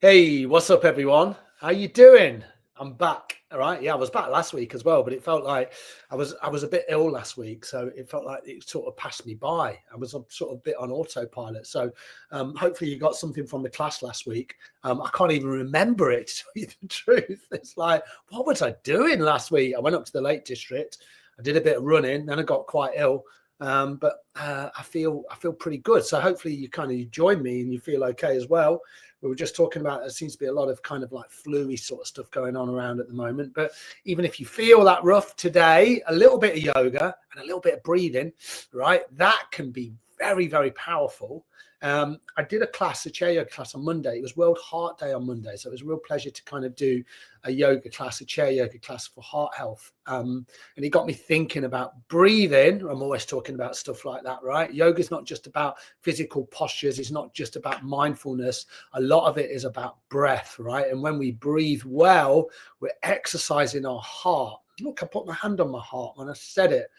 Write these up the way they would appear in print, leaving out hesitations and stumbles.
Hey, what's up, everyone? How you doing? I'm back. All right. Yeah, I was back last week as well, but it felt like I was a bit ill last week, so it felt like it sort of passed me by. I was sort of a bit on autopilot. So hopefully you got something from the class last week. I can't even remember it, to tell you the truth. It's like, what was I doing last week? I went up to the Lake District. I did a bit of running, then I got quite ill. But I feel pretty good. So hopefully you join me and you feel okay as well. We were just talking about there seems to be a lot of kind of like flu-y sort of stuff going on around at the moment. But even if you feel that rough today, a little bit of yoga and a little bit of breathing, right? That can be very, very powerful. I did a chair yoga class on Monday. It was World Heart Day on Monday. So it was a real pleasure to kind of do a yoga class, a chair yoga class for heart health. And it got me thinking about breathing. I'm always talking about stuff like that, right? Yoga is not just about physical postures. It's not just about mindfulness. A lot of it is about breath, right? And when we breathe well, we're exercising our heart. Look, I put my hand on my heart when I said it.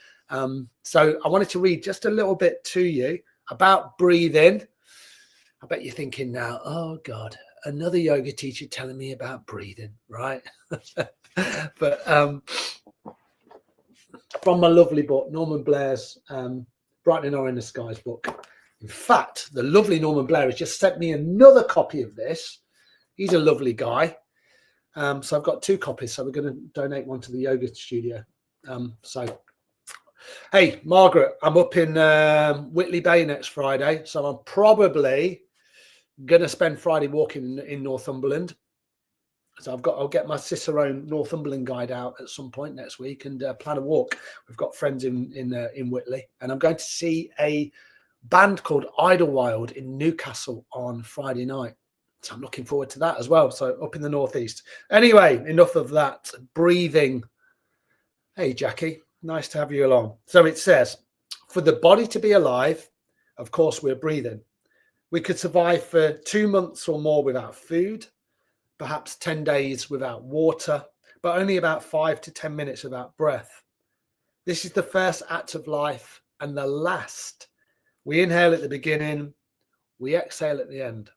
So I wanted to read just a little bit to you about breathing. I bet you're thinking now, oh God, another yoga teacher telling me about breathing, right? But from my lovely book, Norman Blair's Brightening Our Inner Skies book. In fact, the lovely Norman Blair has just sent me another copy of this. He's a lovely guy. So I've got 2 copies. So we're going to donate one to the yoga studio. Hey, Margaret, I'm up in Whitley Bay next Friday. So I'm probably going to spend Friday walking in Northumberland. So I'll get my Cicerone Northumberland guide out at some point next week and plan a walk. We've got friends in Whitley, and I'm going to see a band called Idlewild in Newcastle on Friday night. So I'm looking forward to that as well. So up in the northeast. Anyway, enough of that. Breathing. Hey, Jackie, nice to have you along. So it says, for the body to be alive, of course, we're breathing. We could survive for 2 months or more without food, perhaps 10 days without water, but only about 5 to 10 minutes without breath. This is the first act of life and the last. We inhale at the beginning, we exhale at the end.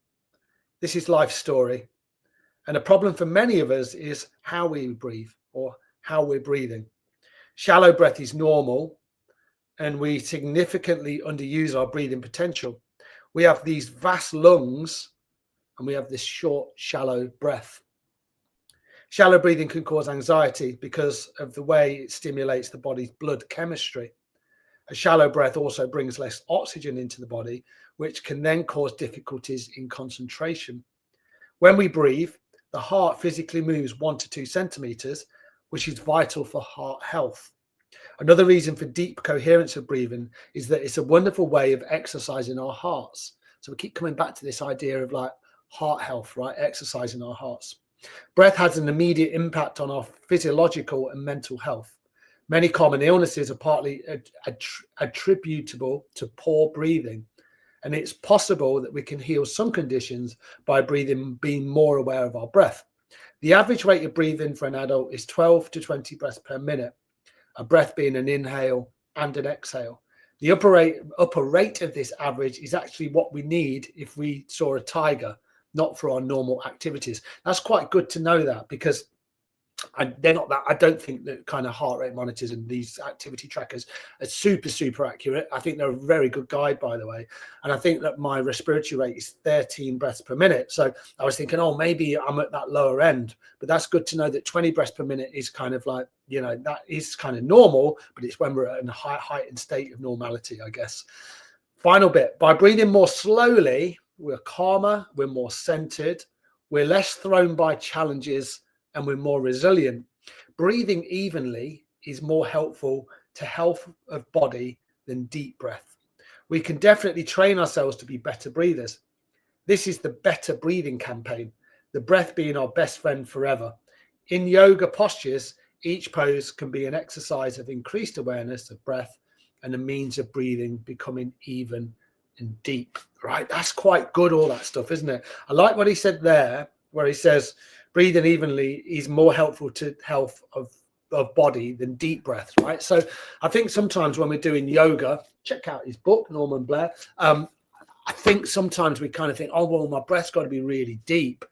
This is life's story. And a problem for many of us is how we breathe or how we're breathing. Shallow breath is normal, and we significantly underuse our breathing potential. We have these vast lungs, and we have this short, shallow breath. Shallow breathing can cause anxiety because of the way it stimulates the body's blood chemistry. A shallow breath also brings less oxygen into the body, which can then cause difficulties in concentration. When we breathe, the heart physically moves 1 to 2 centimeters, which is vital for heart health. Another reason for deep coherence of breathing is that it's a wonderful way of exercising our hearts. So we keep coming back to this idea of like heart health, right? Exercising our hearts. Breath has an immediate impact on our physiological and mental health. Many common illnesses are partly attributable to poor breathing. And it's possible that we can heal some conditions by being more aware of our breath. The average rate of breathing for an adult is 12 to 20 breaths per minute, a breath being an inhale and an exhale. The upper rate of this average is actually what we need if we saw a tiger, not for our normal activities. That's quite good to know that, because they're not that. I don't think that kind of heart rate monitors and these activity trackers are super accurate. I think they're a very good guide, by the way. And I think that my respiratory rate is 13 breaths per minute. So I was thinking, oh, maybe I'm at that lower end. But that's good to know that 20 breaths per minute is kind of like, that is kind of normal, but it's when we're in a heightened state of normality, I guess. Final bit, by breathing more slowly, we're calmer, we're more centered, we're less thrown by challenges, and we're more resilient. Breathing evenly is more helpful to health of body than deep breath. We can definitely train ourselves to be better breathers. This is the Better Breathing campaign, the breath being our best friend forever. In yoga postures, each pose can be an exercise of increased awareness of breath and a means of breathing becoming even and deep, right? That's quite good, all that stuff, isn't it? I like what he said there, where he says, breathing evenly is more helpful to health of body than deep breaths, right? So I think sometimes when we're doing yoga, check out his book, Norman Blair. I think sometimes we kind of think, oh, well, my breath's got to be really deep.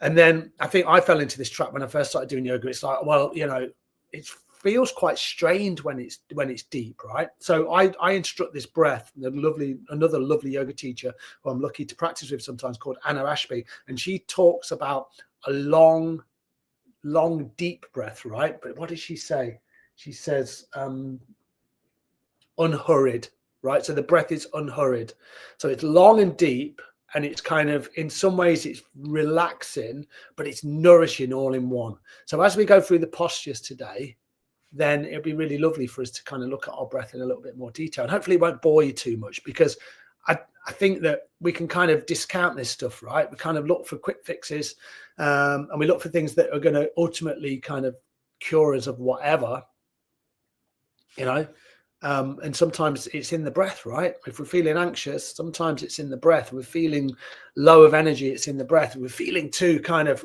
And then I think I fell into this trap when I first started doing yoga. It's like, well, you know, it feels quite strained when it's deep, right? So I instruct this breath. Another lovely yoga teacher who I'm lucky to practice with sometimes, called Anna Ashby, and she talks about a long, deep breath, right? But what does she say? She says unhurried, right? So the breath is unhurried. So it's long and deep, and it's kind of, in some ways, it's relaxing, but it's nourishing all in one. So as we go through the postures today, then it'll be really lovely for us to kind of look at our breath in a little bit more detail. And hopefully it won't bore you too much, because I think that we can kind of discount this stuff, right? We kind of look for quick fixes, and we look for things that are going to ultimately kind of cure us of whatever, you know. And sometimes it's in the breath, right? If we're feeling anxious, sometimes it's in the breath. We're feeling low of energy, it's in the breath. We're feeling too kind of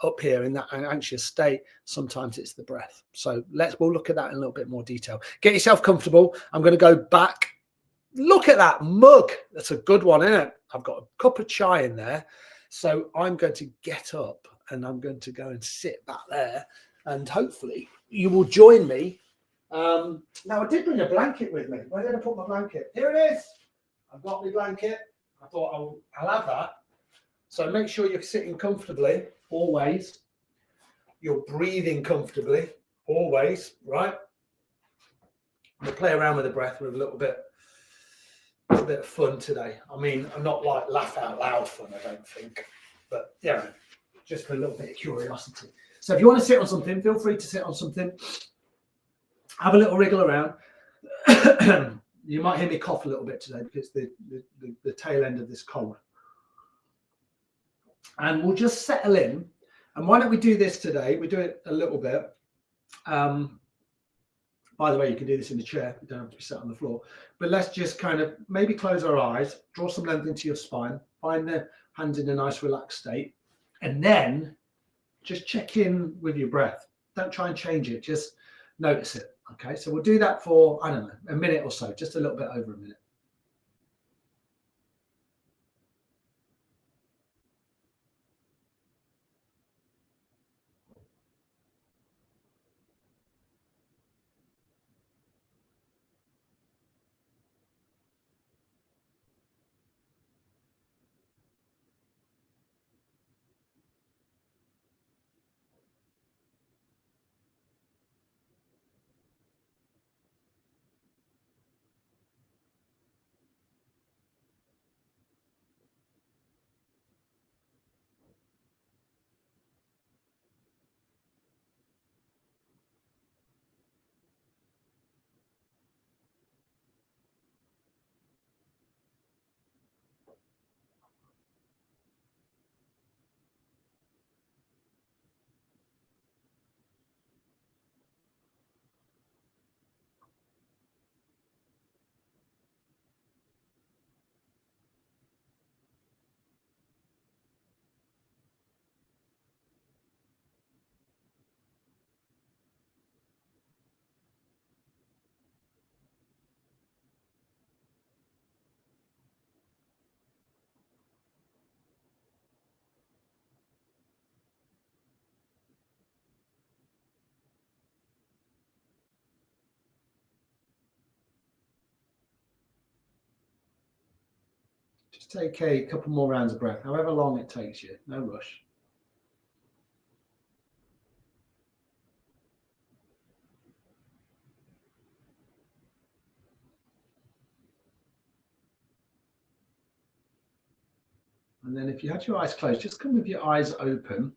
up here in that anxious state, sometimes it's the breath. So we'll look at that in a little bit more detail. Get yourself comfortable. I'm going to go back. Look at that mug. That's a good one, isn't it? I've got a cup of chai in there. So I'm going to get up and I'm going to go and sit back there, and hopefully you will join me. Now, I did bring a blanket with me. Where did I put my blanket? Here it is. I've got my blanket. I thought I'll have that. So make sure you're sitting comfortably, always. You're breathing comfortably, always, right? I'm going to play around with the breath with a little bit of fun today. I mean, I'm not like laugh out loud fun, I don't think. But, yeah, just for a little bit of curiosity. So if you want to sit on something, feel free to sit on something. Have a little wriggle around. You might hear me cough a little bit today because the tail end of this cold. And we'll just settle in. And why don't we do this today? We do it a little bit. By the way, you can do this in the chair. You don't have to be sat on the floor. But let's just kind of maybe close our eyes, draw some length into your spine, find the hands in a nice relaxed state, and then just check in with your breath. Don't try and change it. Just notice it. Okay, so we'll do that for, I don't know, a minute or so, just a little bit over a minute. Just take a couple more rounds of breath, however long it takes you, no rush. And then if you had your eyes closed, just come with your eyes open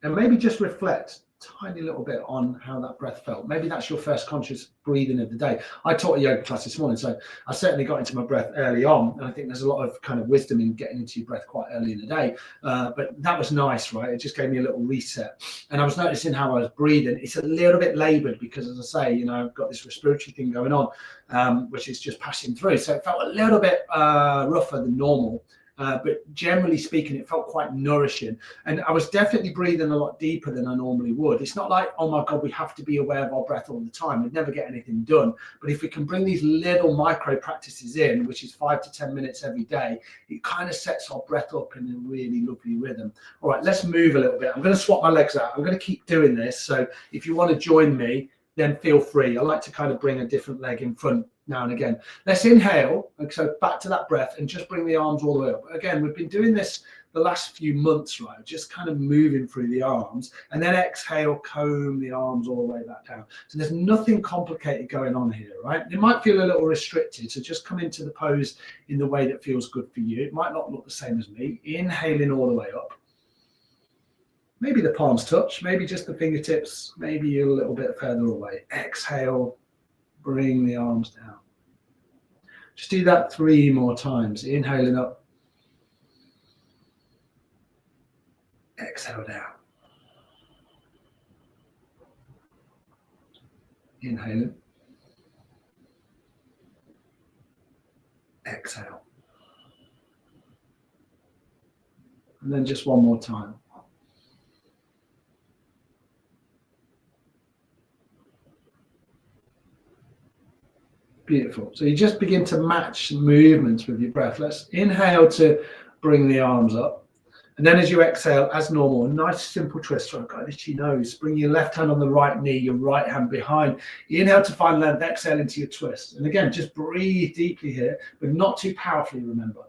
and maybe just reflect a tiny little bit on how that breath felt. Maybe that's your first conscious breathing of the day. I taught a yoga class this morning, so I certainly got into my breath early on. And I think there's a lot of kind of wisdom in getting into your breath quite early in the day. But that was nice, right? It just gave me a little reset. And I was noticing how I was breathing. It's a little bit labored because, as I say, you know, I've got this respiratory thing going on, which is just passing through. So it felt a little bit rougher than normal. But generally speaking, it felt quite nourishing. And I was definitely breathing a lot deeper than I normally would. It's not like, oh my God, we have to be aware of our breath all the time. We'd never get anything done. But if we can bring these little micro practices in, which is 5 to 10 minutes every day, it kind of sets our breath up in a really lovely rhythm. All right, let's move a little bit. I'm going to swap my legs out. I'm going to keep doing this. So if you want to join me, then feel free. I like to kind of bring a different leg in front now and again. Let's inhale, and so back to that breath, and just bring the arms all the way up. Again, we've been doing this the last few months, right? Just kind of moving through the arms, and then exhale, comb the arms all the way back down. So there's nothing complicated going on here, right? It might feel a little restricted, so just come into the pose in the way that feels good for you. It might not look the same as me. Inhaling all the way up. Maybe the palms touch, maybe just the fingertips, maybe you're a little bit further away. Exhale, bring the arms down. Just do that 3 more times. Inhaling up. Exhale down. Inhaling. Exhale. And then just one more time. Beautiful. So you just begin to match movements with your breath. Let's inhale to bring the arms up. And then as you exhale, as normal, a nice simple twist. So I've got an itchy nose. Bring your left hand on the right knee, your right hand behind. Inhale to find length, exhale into your twist. And again, just breathe deeply here, but not too powerfully, remember.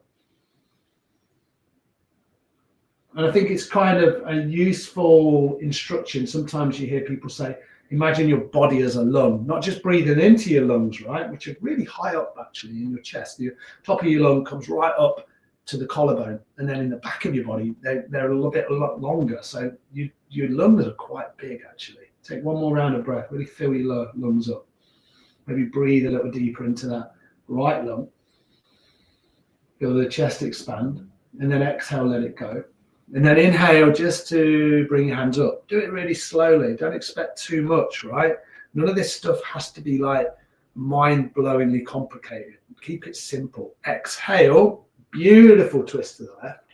And I think it's kind of a useful instruction. Sometimes you hear people say, imagine your body as a lung, not just breathing into your lungs, right, which are really high up actually in your chest. The top of your lung comes right up to the collarbone, and then in the back of your body, they're a lot longer. So your lungs are quite big actually. Take one more round of breath, really fill your lungs up. Maybe breathe a little deeper into that right lung. Feel the chest expand, and then exhale, let it go. And then inhale just to bring your hands up. Do it really slowly. Don't expect too much, right? None of this stuff has to be like mind-blowingly complicated. Keep it simple. Exhale, beautiful twist to the left.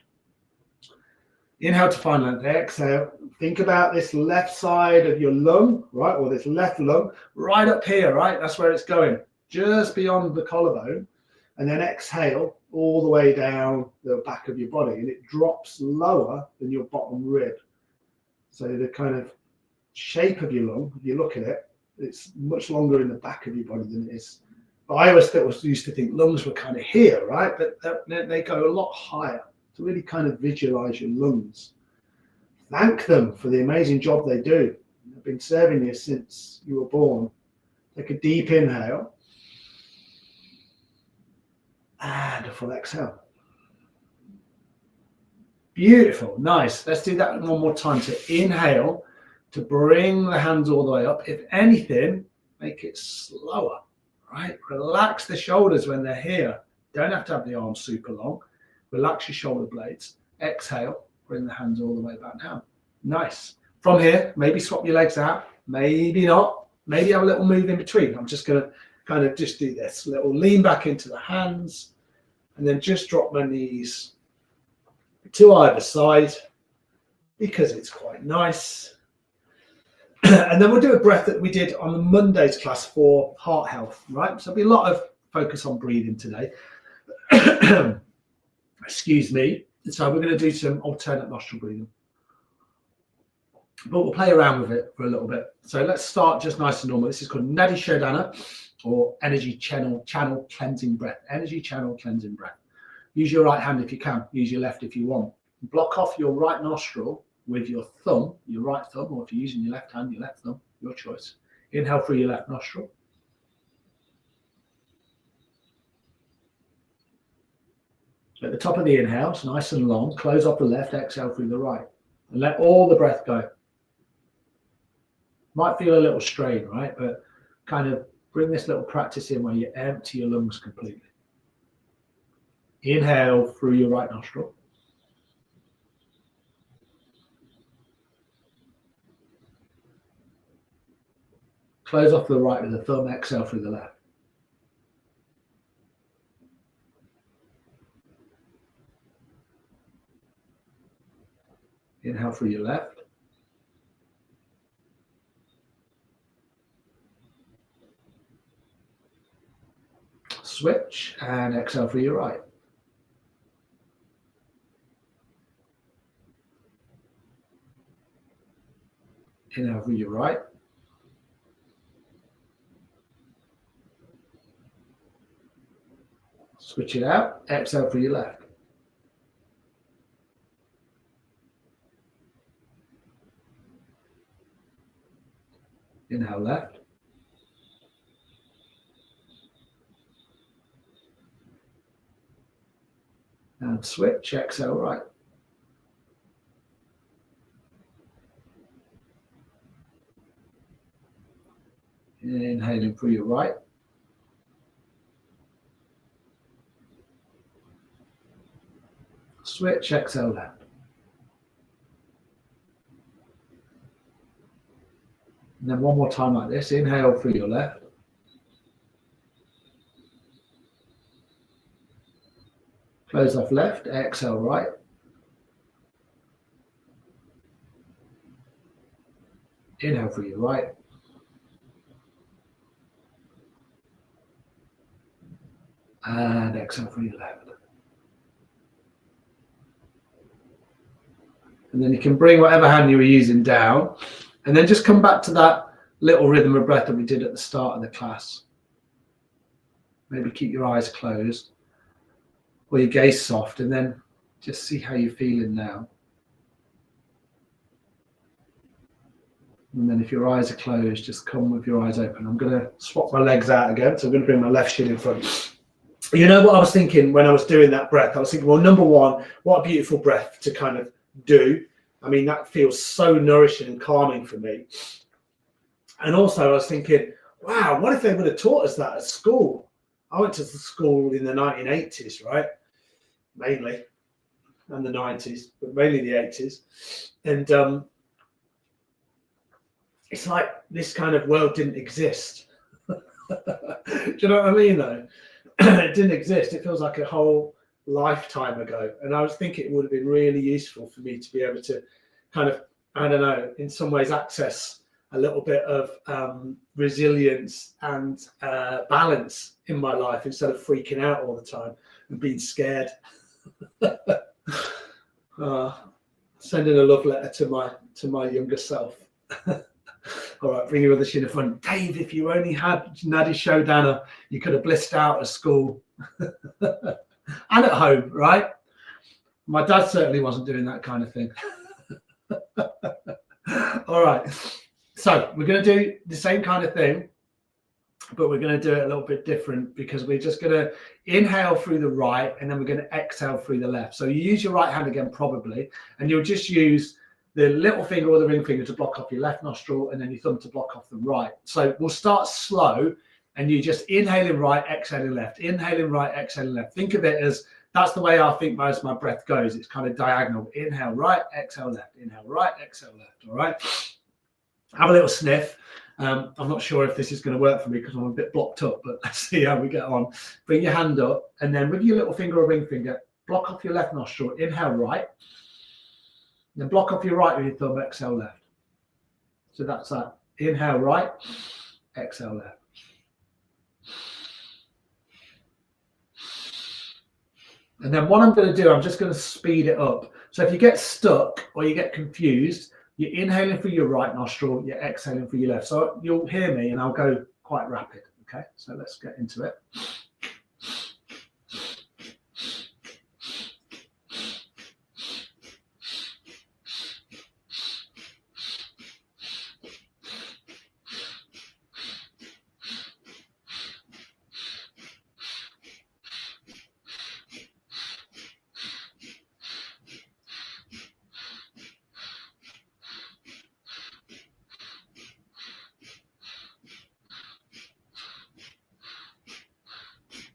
Inhale to find length. Exhale. Think about this left side of your lung, right? Or this left lung, right up here, right? That's where it's going. Just beyond the collarbone. And then exhale all the way down the back of your body, and it drops lower than your bottom rib. So the kind of shape of your lung, if you look at it, it's much longer in the back of your body than it is. But I always used to think lungs were kind of here, right? But they go a lot higher. To really kind of visualize your lungs. Thank them for the amazing job they do. They've been serving you since you were born. Take a deep inhale. And a full exhale. Beautiful, nice. Let's do that one more time. So inhale to bring the hands all the way up. If anything, make it slower, right? Relax the shoulders when they're here. Don't have to have the arms super long. Relax your shoulder blades. Exhale, bring the hands all the way back down. Nice. From here, maybe swap your legs out. Maybe not. Maybe have a little move in between. I'm just going to kind of just do this little lean back into the hands, and then just drop my knees to either side because it's quite nice. And then we'll do a breath that we did on the Monday's class for heart health, right? So there'll be a lot of focus on breathing today. Excuse me. So we're going to do some alternate nostril breathing, but we'll play around with it for a little bit. So let's start just nice and normal. This is called Nadi Shodhana, or energy channel cleansing breath. Energy channel cleansing breath. Use your right hand if you can. Use your left if you want. Block off your right nostril with your thumb, your right thumb, or if you're using your left hand, your left thumb, your choice. Inhale through your left nostril. At the top of the inhale, it's nice and long. Close off the left, exhale through the right. And let all the breath go. Might feel a little strain, right? But kind of bring this little practice in where you empty your lungs completely. Inhale through your right nostril. Close off the right with the thumb, exhale through the left. Exhale through the left. Inhale through your left. Switch and exhale through your right. Inhale through your right. Switch it out. Exhale through your left. Inhale left. And switch. Exhale right. Inhaling through your right. Switch. Exhale left. And then one more time like this. Inhale through your left. Close off left. Exhale right. Inhale through your right. And exhale through your left. And then you can bring whatever hand you were using down, and then just come back to that little rhythm of breath that we did at the start of the class. Maybe keep your eyes closed or your gaze soft, and then just see how you're feeling now. And then if your eyes are closed, just come with your eyes open. I'm going to swap my legs out again. So I'm going to bring my left shin in front. You know what I was thinking when I was doing that breath? I was thinking, well, number one, what a beautiful breath to kind of do. I mean, that feels so nourishing and calming for me. And also I was thinking, wow, what if they would have taught us that at school? I went to the school in the 1980s, right? Mainly, and the 90s, but mainly the 80s. And it's like this kind of world didn't exist. Do you know what I mean, though? It didn't exist. It feels like a whole lifetime ago. And I was thinking it would have been really useful for me to be able to kind of, I don't know, in some ways access a little bit of resilience and balance in my life instead of freaking out all the time and being scared. Sending a love letter to my younger self. All right, bring your other shin in front. Dave, if you only had Nadi Shodana, you could have blissed out at school and at home, right? My dad certainly wasn't doing that kind of thing. All right, so we're going to do the same kind of thing, but we're going to do it a little bit different because we're just going to inhale through the right and then we're going to exhale through the left. So you use your right hand again probably, and you'll just use the little finger or the ring finger to block off your left nostril and then your thumb to block off the right. So we'll start slow and you just inhaling right, exhaling left, inhaling right, exhaling left. Think of it as that's the way I think most of my breath goes. It's kind of diagonal. Inhale right, exhale left, inhale right, exhale left. All right. Have a little sniff. I'm not sure if this is going to work for me because I'm a bit blocked up, but let's see how we get on. Bring your hand up and then with your little finger or ring finger, block off your left nostril, inhale right. Then block off your right with your thumb, exhale left. So that's that. Inhale right, exhale left. And then what I'm going to do, I'm just going to speed it up. So if you get stuck or you get confused, you're inhaling through your right nostril, you're exhaling through your left. So you'll hear me and I'll go quite rapid. Okay, so let's get into it.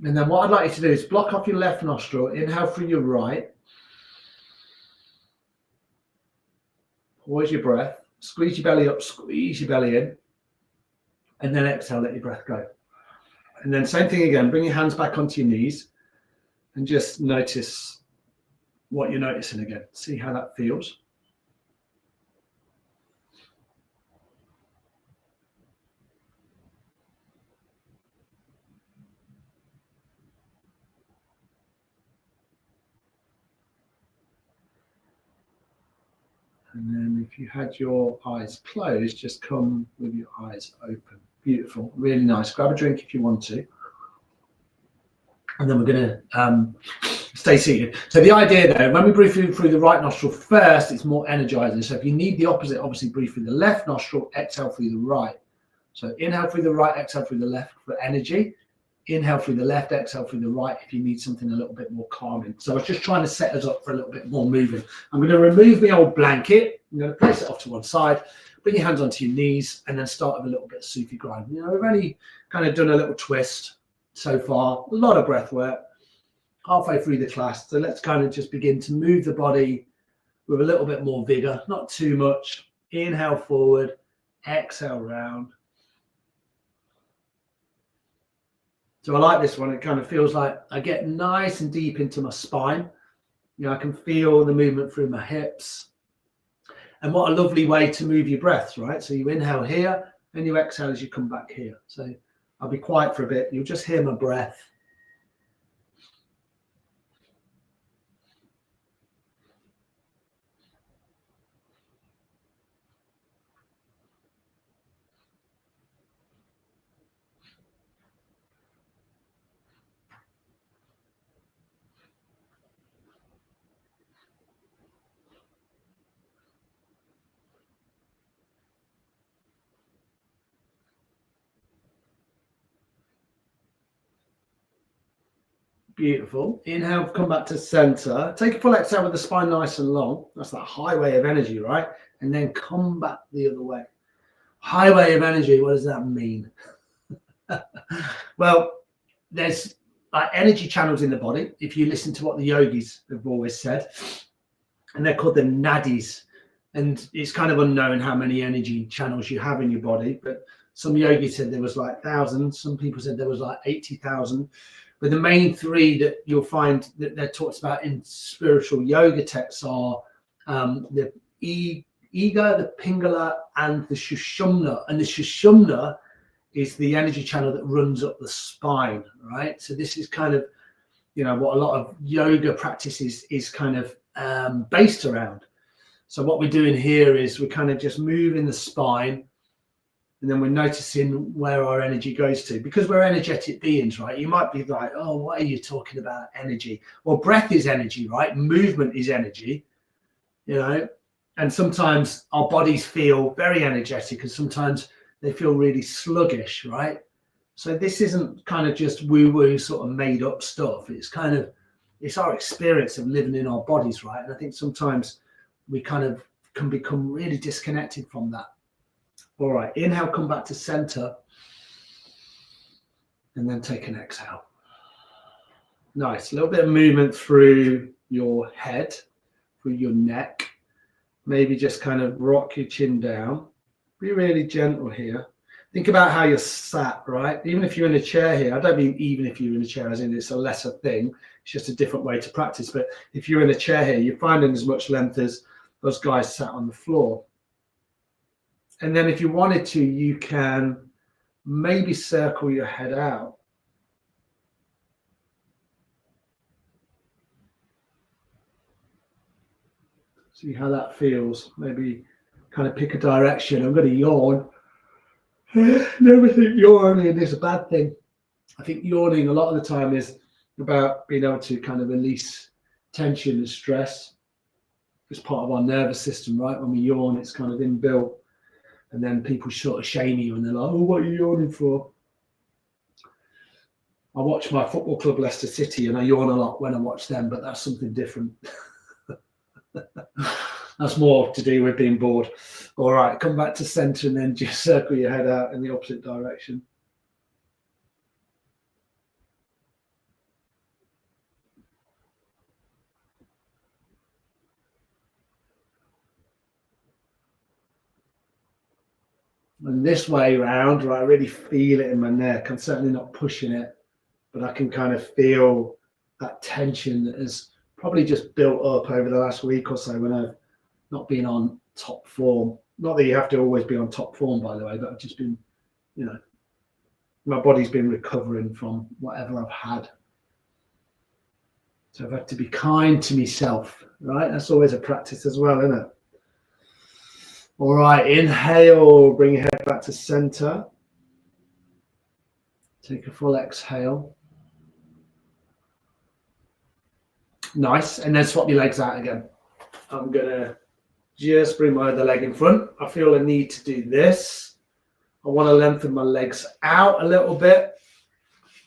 And then what I'd like you to do is block off your left nostril, inhale through your right. Pause your breath, squeeze your belly up, squeeze your belly in, and then exhale, let your breath go. And then same thing again, bring your hands back onto your knees and just notice what you're noticing again. See how that feels. And then if you had your eyes closed, just come with your eyes open. Beautiful, really nice. Grab a drink if you want to. And then we're going to stay seated. So the idea there, when we breathe through the right nostril first, it's more energizing. So if you need the opposite, obviously breathe through the left nostril, exhale through the right. So inhale through the right, exhale through the left for energy. Inhale through the left, exhale through the right if you need something a little bit more calming. So I was just trying to set us up for a little bit more moving. I'm going to remove the old blanket. I'm going to place it off to one side. Bring your hands onto your knees and then start with a little bit of Sufi grind. You know, we've only kind of done a little twist so far. A lot of breath work. Halfway through the class. So let's kind of just begin to move the body with a little bit more vigor, not too much. Inhale forward, exhale round. So I like this one. It kind of feels like I get nice and deep into my spine. You know, I can feel the movement through my hips. And what a lovely way to move your breaths, right? So you inhale here and you exhale as you come back here. So I'll be quiet for a bit. You'll just hear my breath. Beautiful. Inhale, come back to center. Take a full exhale with the spine nice and long. That's that highway of energy, right? And then come back the other way. Highway of energy, what does that mean? Well, there's like energy channels in the body. If you listen to what the yogis have always said, and they're called the nadis. And it's kind of unknown how many energy channels you have in your body, but some yogis said there was like thousands. Some people said there was like 80,000. But the main three that you'll find that they're talked about in spiritual yoga texts are the Ega, the Pingala, and the Sushumna. And the Sushumna is the energy channel that runs up the spine, right? So this is kind of, you know, what a lot of yoga practices is kind of based around. So what we're doing here is we're kind of just moving the spine, and then we're noticing where our energy goes to, because we're energetic beings, right? You might be like, oh, what are you talking about, energy? Well, breath is energy, right? Movement is energy, you know, and sometimes our bodies feel very energetic and sometimes they feel really sluggish, right? So this isn't kind of just woo-woo sort of made up stuff. It's kind of, it's our experience of living in our bodies, right? And I think sometimes we kind of can become really disconnected from that. All right, inhale, come back to center, and then take an exhale. Nice, a little bit of movement through your head, through your neck. Maybe just kind of rock your chin down. Be really gentle here. Think about how you're sat, right? Even if you're in a chair here, I don't mean even if you're in a chair, as in it's a lesser thing. It's just a different way to practice. But if you're in a chair here, you're finding as much length as those guys sat on the floor. And then if you wanted to, you can maybe circle your head out. See how that feels. Maybe kind of pick a direction. I'm going to yawn. Never think yawning is a bad thing. I think yawning a lot of the time is about being able to kind of release tension and stress. It's part of our nervous system, right? When we yawn, it's kind of inbuilt. And then people sort of shame you and they're like, oh, what are you yawning for? I watch my football club, Leicester City, and I yawn a lot when I watch them, but that's something different. That's more to do with being bored. All right, come back to center and then just circle your head out in the opposite direction. And this way round, right, I really feel it in my neck. I'm certainly not pushing it, but I can kind of feel that tension that has probably just built up over the last week or so when I've not been on top form. Not that you have to always be on top form, by the way, but I've just been, you know, my body's been recovering from whatever I've had. So I've had to be kind to myself, right? That's always a practice as well, isn't it? All right, inhale, bring your head back to center. Take a full exhale. Nice, and then swap your legs out again. I'm gonna just bring my other leg in front. I feel a need to do this. I want to lengthen my legs out a little bit.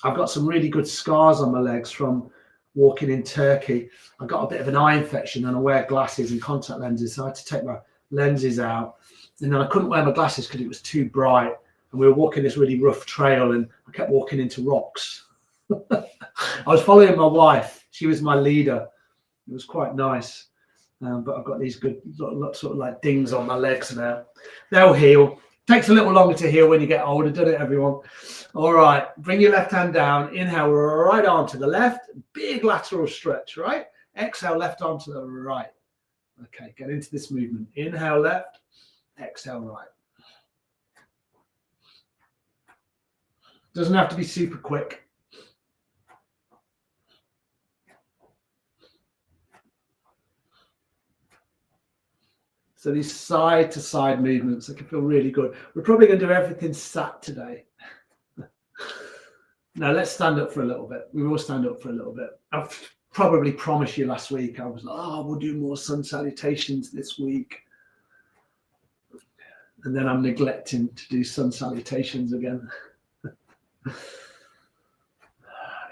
I've got some really good scars on my legs from walking in Turkey. I got a bit of an eye infection and I wear glasses and contact lenses, so I had to take my lenses out. And then I couldn't wear my glasses because it was too bright. And we were walking this really rough trail and I kept walking into rocks. I was following my wife. She was my leader. It was quite nice. But I've got these good sort of like dings on my legs now. They'll heal. Takes a little longer to heal when you get older, doesn't it, everyone? All right, bring your left hand down. Inhale, right arm to the left. Big lateral stretch, right? Exhale, left arm to the right. Okay, get into this movement. Inhale, left. Exhale, right. Doesn't have to be super quick. So these side to side movements, they can feel really good. We're probably going to do everything sat today. Now let's stand up for a little bit. We will stand up for a little bit. I've probably promised you last week, I was like, oh, we'll do more sun salutations this week. And then I'm neglecting to do sun salutations again.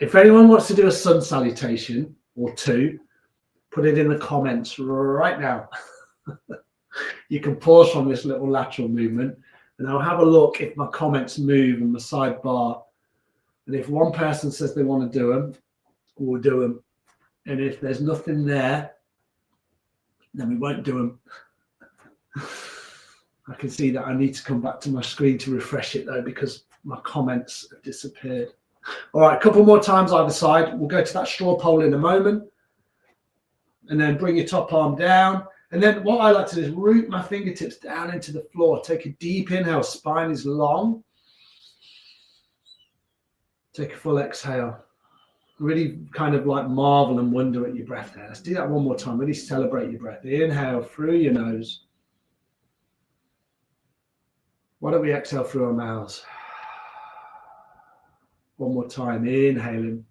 If anyone wants to do a sun salutation or two, put it in the comments right now. You can pause from this little lateral movement and I'll have a look if my comments move in the sidebar. And if one person says they want to do them, we'll do them. And if there's nothing there, then we won't do them. I can see that I need to come back to my screen to refresh it though, because my comments have disappeared. All right, a couple more times either side. We'll go to that straw pole in a moment. And then bring your top arm down. And then what I like to do is root my fingertips down into the floor. Take a deep inhale, spine is long. Take a full exhale. Really kind of like marvel and wonder at your breath there. Let's do that one more time. Really celebrate your breath. Inhale through your nose. Why don't we exhale through our mouths? One more time. Inhaling.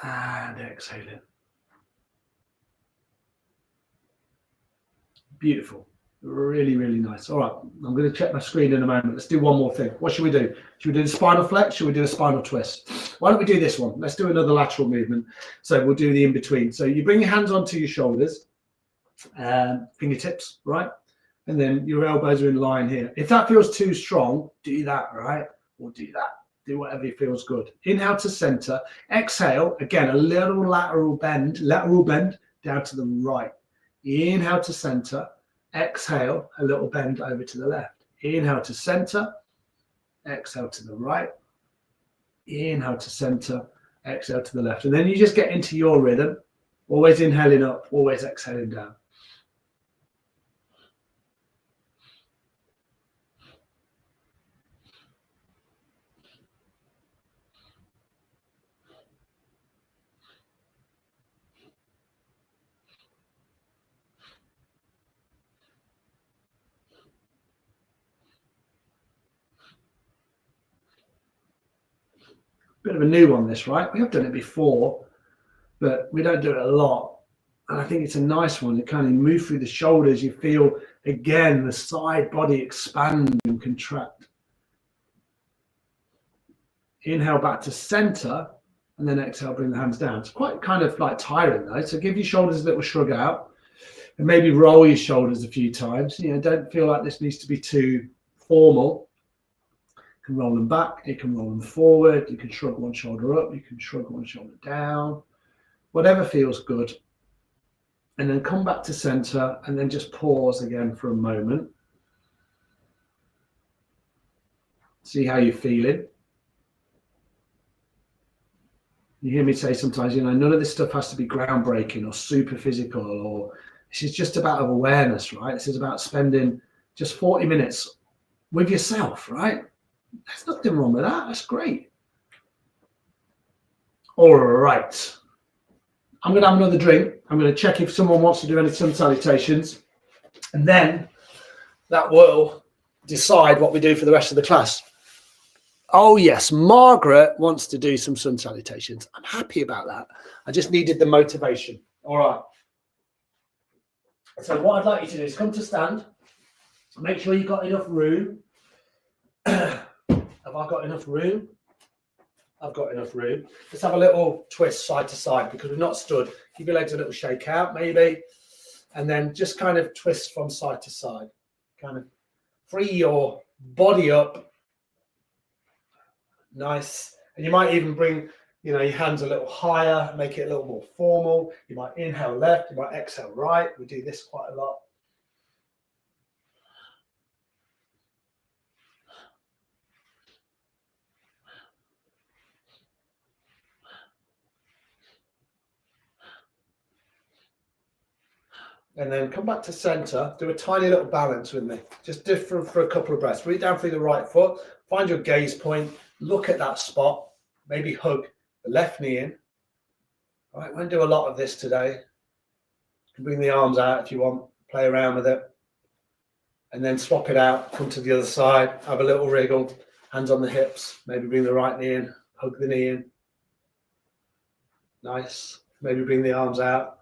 And exhaling. Beautiful. Really, really nice. All right, I'm going to check my screen in a moment. Let's do one more thing. What should we do? Should we do the spinal flex? Should we do a spinal twist? Why don't we do this one? Let's do another lateral movement. So we'll do the in-between. So you bring your hands onto your shoulders, fingertips, right? And then your elbows are in line here. If that feels too strong, do that, right? Or do that. Do whatever feels good. Inhale to center. Exhale, again, a little lateral bend down to the right. Inhale to center. Exhale, a little bend over to the left. Inhale to center. Exhale to the right. Inhale to center. Exhale to the left. And then you just get into your rhythm. Always inhaling up, always exhaling down. Bit of a new one, this, right? We have done it before, but we don't do it a lot. And I think it's a nice one. You kind of move through the shoulders. You feel, again, the side body expand and contract. Inhale back to center, and then exhale, bring the hands down. It's quite kind of like tiring, though. So give your shoulders a little shrug out, and maybe roll your shoulders a few times. You know, don't feel like this needs to be too formal. You can roll them back, you can roll them forward, you can shrug one shoulder up, you can shrug one shoulder down, whatever feels good. And then come back to center and then just pause again for a moment. See how you're feeling. You hear me say sometimes, you know, none of this stuff has to be groundbreaking or super physical, or this is just about awareness, right? This is about spending just 40 minutes with yourself, right? There's nothing wrong with that. That's great. All right. I'm going to have another drink. I'm going to check if someone wants to do any sun salutations. And then that will decide what we do for the rest of the class. Oh, yes, Margaret wants to do some sun salutations. I'm happy about that. I just needed the motivation. All right. So what I'd like you to do is come to stand. Make sure you've got enough room. Have I got enough room? I've got enough room. Let's have a little twist side to side because we're not stood. Give your legs a little shake out maybe. And then just kind of twist from side to side. Kind of free your body up. Nice. And you might even bring, your hands a little higher, make it a little more formal. You might inhale left, you might exhale right. We do this quite a lot. And then come back to center, do a tiny little balance with me. Just different for a couple of breaths. Reach down through the right foot, find your gaze point, look at that spot, maybe hug the left knee in. All right, we're going to do a lot of this today. You can bring the arms out if you want, play around with it. And then swap it out, come to the other side, have a little wriggle, hands on the hips, maybe bring the right knee in, hug the knee in. Nice. Maybe bring the arms out.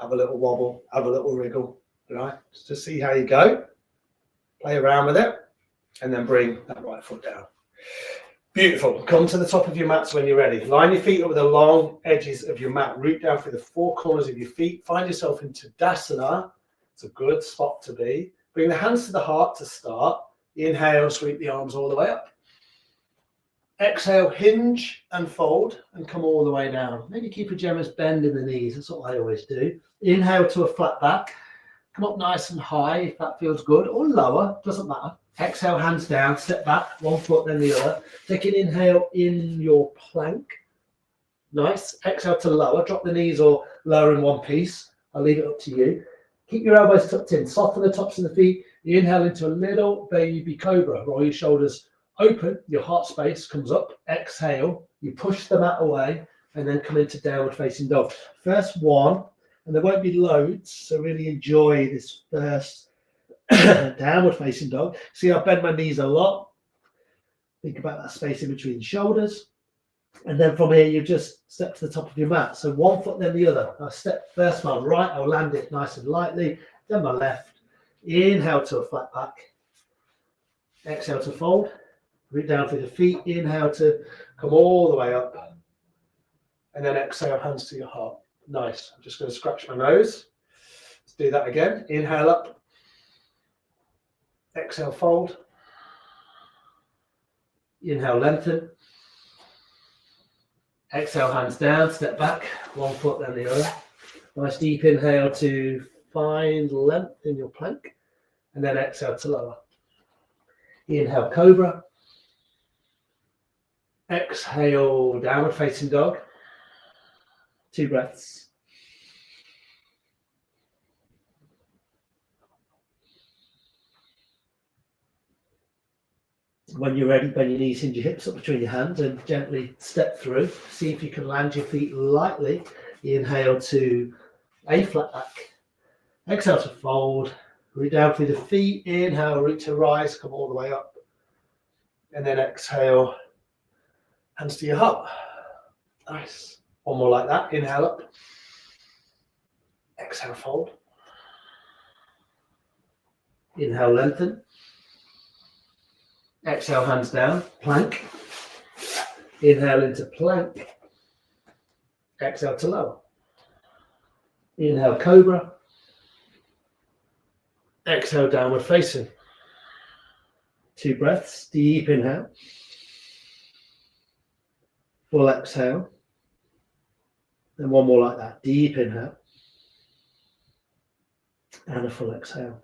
Have a little wobble, have a little wriggle, right? Just to see how you go. Play around with it, and then bring that right foot down. Beautiful. Come to the top of your mats when you're ready. Line your feet up with the long edges of your mat. Root down through the four corners of your feet. Find yourself in Tadasana. It's a good spot to be. Bring the hands to the heart to start. Inhale, sweep the arms all the way up. Exhale, hinge and fold and come all the way down. Maybe keep a generous bend in the knees. That's what I always do. Inhale to a flat back. Come up nice and high if that feels good, or lower, doesn't matter. Exhale, hands down, step back, one foot then the other. Take an inhale in your plank. Nice. Exhale to lower. Drop the knees or lower in one piece. I'll leave it up to you. Keep your elbows tucked in. Soften the tops of the feet. You inhale into a little baby cobra. Roll your shoulders open, your heart space comes up. Exhale, you push the mat away and then come into downward facing dog. First one, and there won't be loads, so really enjoy this first downward facing dog. See, I bend my knees a lot. Think about that space in between shoulders. And then from here, you just step to the top of your mat. So one foot, then the other. I step first my right, I'll land it nice and lightly. Then my left. Inhale to a flat back. Exhale to fold. Root down through the feet. Inhale to come all the way up. And then exhale, hands to your heart. Nice. I'm just going to scratch my nose. Let's do that again. Inhale up. Exhale, fold. Inhale, lengthen. Exhale, hands down, step back. One foot, then the other. Nice deep inhale to find length in your plank. And then exhale to lower. Inhale, cobra. Exhale, downward facing dog. 2 breaths. When you're ready, bend your knees, hinge your hips up between your hands and gently step through. See if you can land your feet lightly. Inhale to a flat back. Exhale to fold. Root down through the feet. Inhale, root to rise, come all the way up. And then exhale, hands to your heart. Nice. One more like that. Inhale up. Exhale, fold. Inhale, lengthen. Exhale, hands down, plank. Inhale into plank. Exhale to lower. Inhale, cobra. Exhale, downward facing. 2 breaths, deep inhale. Full exhale. And one more like that, deep inhale. And a full exhale.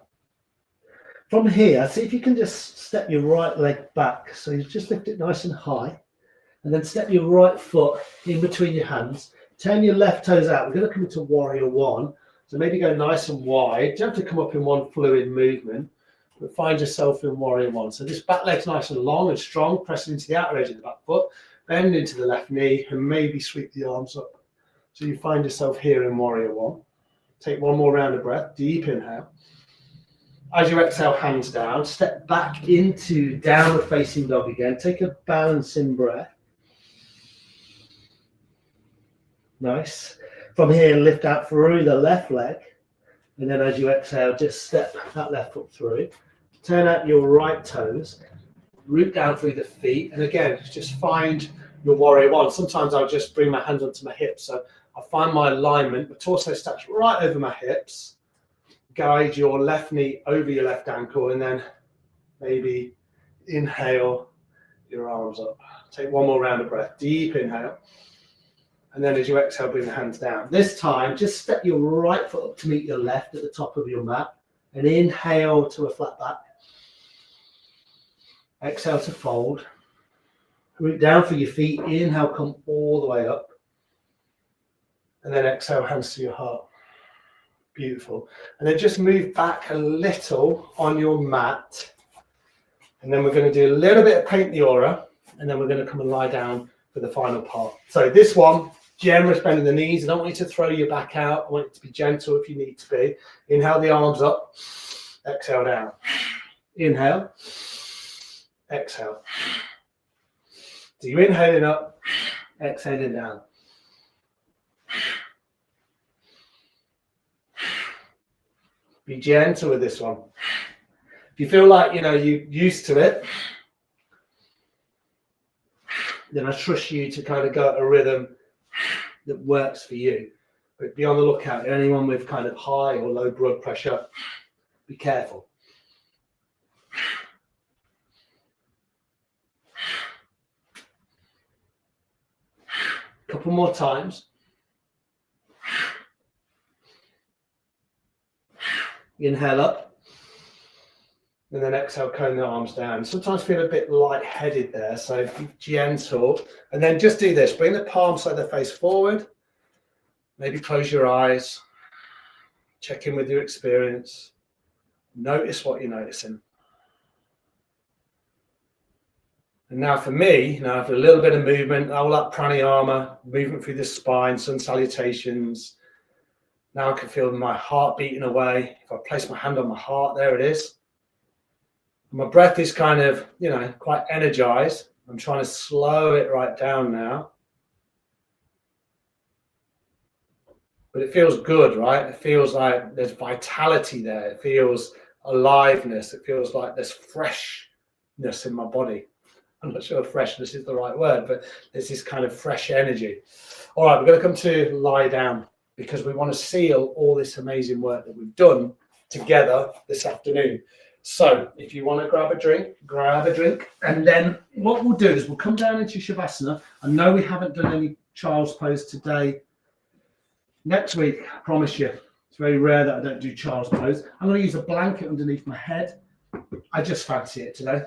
From here, see if you can just step your right leg back. So you just lift it nice and high. And then step your right foot in between your hands. Turn your left toes out. We're going to come into warrior one. So maybe go nice and wide. You don't have to come up in one fluid movement. But find yourself in warrior one. So this back leg's nice and long and strong. Pressing into the outer edge of the back foot. Bend into the left knee. And maybe sweep the arms up. So you find yourself here in warrior one. Take one more round of breath, deep inhale. As you exhale, hands down, step back into downward facing dog again. Take a balancing breath. Nice. From here, lift out through the left leg. And then as you exhale, just step that left foot through. Turn out your right toes. Root down through the feet. And again, just find your warrior one. Sometimes I'll just bring my hands onto my hips. So I find my alignment. The torso stacks right over my hips. Guide your left knee over your left ankle. And then maybe inhale your arms up. Take one more round of breath. Deep inhale. And then as you exhale, bring the hands down. This time, just step your right foot up to meet your left at the top of your mat. And inhale to a flat back. Exhale to fold. Root down for your feet. Inhale, come all the way up. And then exhale, hands to your heart. Beautiful. And then just move back a little on your mat. And then we're going to do a little bit of paint the aura. And then we're going to come and lie down for the final part. So this one, generous bend in the knees. I don't want you to throw your back out. I want you to be gentle if you need to be. Inhale the arms up. Exhale down. Inhale. Exhale. So you're inhaling up, exhaling down. Be gentle with this one. If you feel like, you're used to it, then I trust you to kind of go at a rhythm that works for you. But be on the lookout. Anyone with kind of high or low blood pressure, be careful. Couple more times. Inhale up. And then exhale, cone the arms down. Sometimes feel a bit lightheaded there, so be gentle. And then just do this. Bring the palms so they face forward. Maybe close your eyes. Check in with your experience. Notice what you're noticing. And now for me, after a little bit of movement, all that pranayama, movement through the spine, sun salutations. Now I can feel my heart beating away. If I place my hand on my heart, there it is. My breath is kind of, quite energized. I'm trying to slow it right down now. But it feels good, right? It feels like there's vitality there. It feels aliveness. It feels like there's freshness in my body. I'm not sure if freshness is the right word, but there's this kind of fresh energy. All right, we're going to come to lie down because we want to seal all this amazing work that we've done together this afternoon. So if you want to grab a drink. And then what we'll do is we'll come down into Shavasana. I know we haven't done any child's pose today. Next week, I promise you, it's very rare that I don't do child's pose. I'm going to use a blanket underneath my head. I just fancy it today.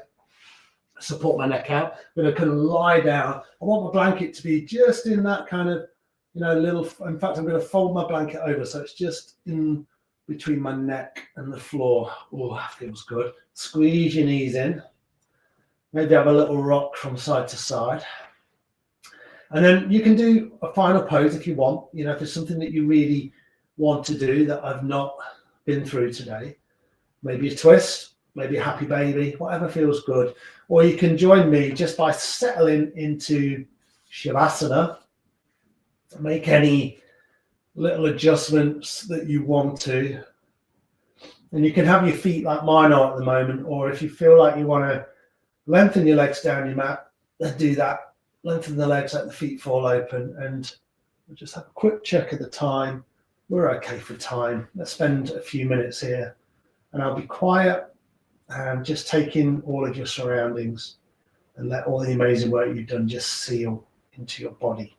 Support my neck out. I'm going to kind of lie down. I want my blanket to be just in that kind of, little, in fact, I'm going to fold my blanket over so it's just in between my neck and the floor. Oh, that feels good. Squeeze your knees in. Maybe have a little rock from side to side. And then you can do a final pose if you want. If there's something that you really want to do that I've not been through today. Maybe a twist, maybe a happy baby, whatever feels good. Or you can join me just by settling into Shavasana. Make any little adjustments that you want to. And you can have your feet like mine are at the moment, or if you feel like you want to lengthen your legs down your mat, then do that. Lengthen the legs, let the feet fall open, and we'll just have a quick check of the time. We're okay for time. Let's spend a few minutes here, and I'll be quiet and just take in all of your surroundings and let all the amazing work you've done just seal into your body.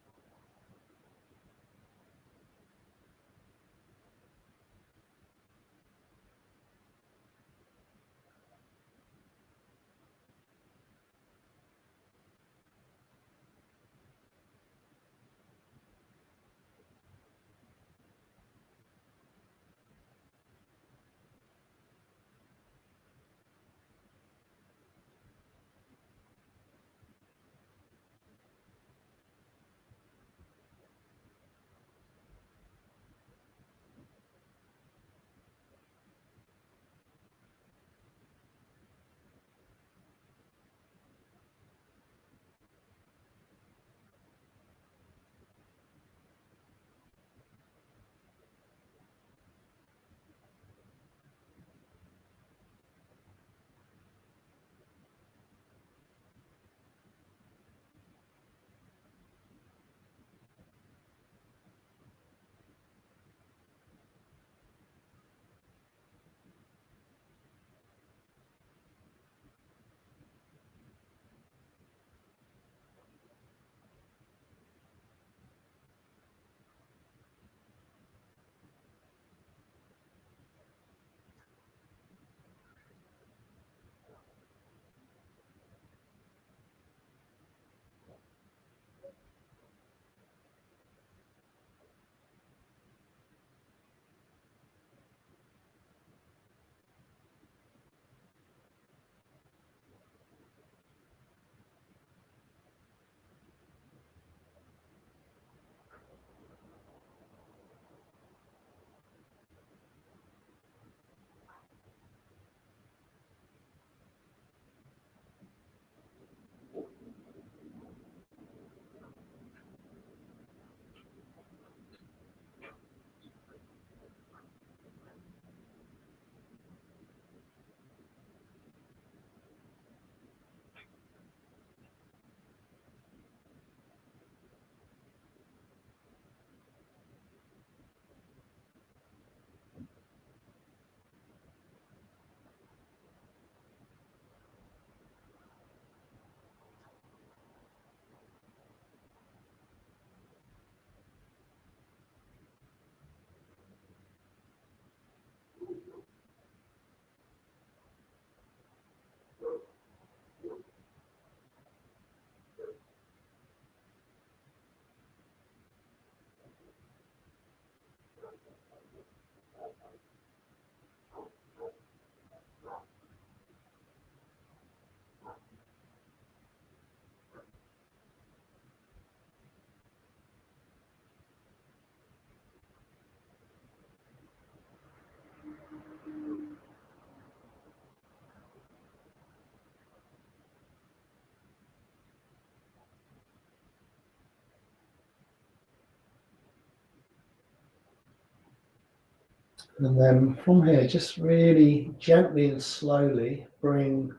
And then from here, just really gently and slowly bring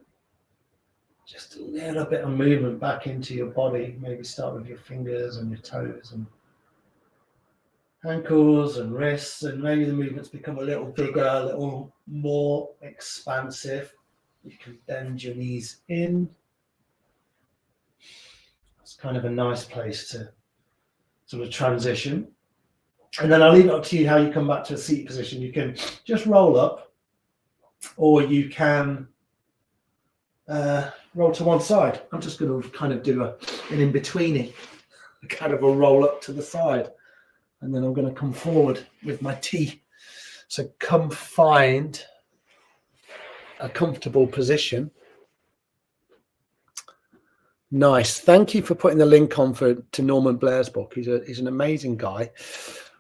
just a little bit of movement back into your body. Maybe start with your fingers and your toes and ankles and wrists, and maybe the movements become a little bigger, a little more expansive. You can bend your knees in. It's kind of a nice place to sort of transition. And then I'll leave it up to you how you come back to a seat position. You can just roll up, or you can roll to one side. I'm just going to kind of do an in-betweeny, kind of a roll up to the side. And then I'm going to come forward with my tea. So come find a comfortable position. Nice. Thank you for putting the link on to Norman Blair's book. He's an amazing guy.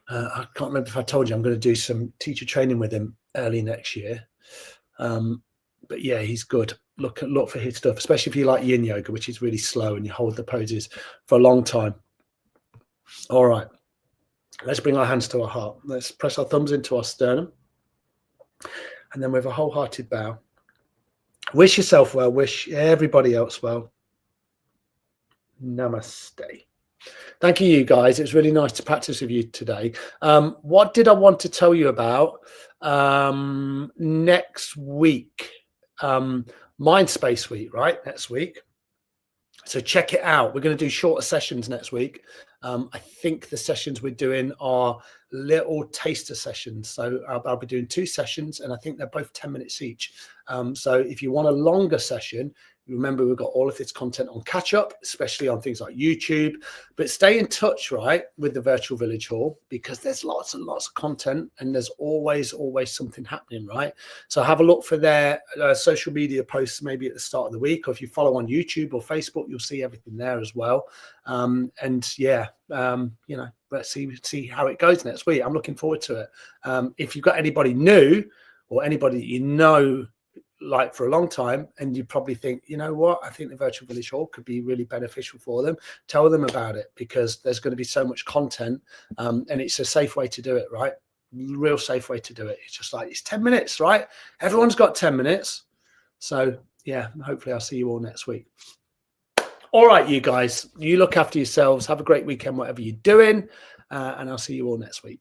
I can't remember if I told you I'm going to do some teacher training with him early next year. But yeah, he's good. Look for his stuff, especially if you like yin yoga, which is really slow and you hold the poses for a long time. All right. Let's bring our hands to our heart. Let's press our thumbs into our sternum. And then with a wholehearted bow, wish yourself well, wish everybody else well. Namaste. Thank you, guys. It was really nice to practice with you today. What did I want to tell you about next week? Mindspace week, right? Next week. So check it out. We're going to do shorter sessions next week. I think the sessions we're doing are little taster sessions. So I'll be doing 2 sessions, and I think they're both 10 minutes each. So if you want a longer session, remember we've got all of this content on catch up, especially on things like YouTube. But stay in touch, right, with the Virtual Village Hall, because there's lots and lots of content, and there's always something happening, right? So have a look for their social media posts maybe at the start of the week, or if you follow on YouTube or Facebook, you'll see everything there as well. And yeah, you know, let's see how it goes next week. I'm looking forward to it. If you've got anybody new or anybody that you know like for a long time, and you probably think, you know what, I think the Virtual Village Hall could be really beneficial for them, tell them about it, because there's going to be so much content, and it's a safe way to do it, right? Real safe way to do it. It's just like, it's 10 minutes, right? Everyone's got 10 minutes. So yeah, hopefully I'll see you all next week. All right, you guys, you look after yourselves. Have a great weekend, whatever you're doing, and I'll see you all next week.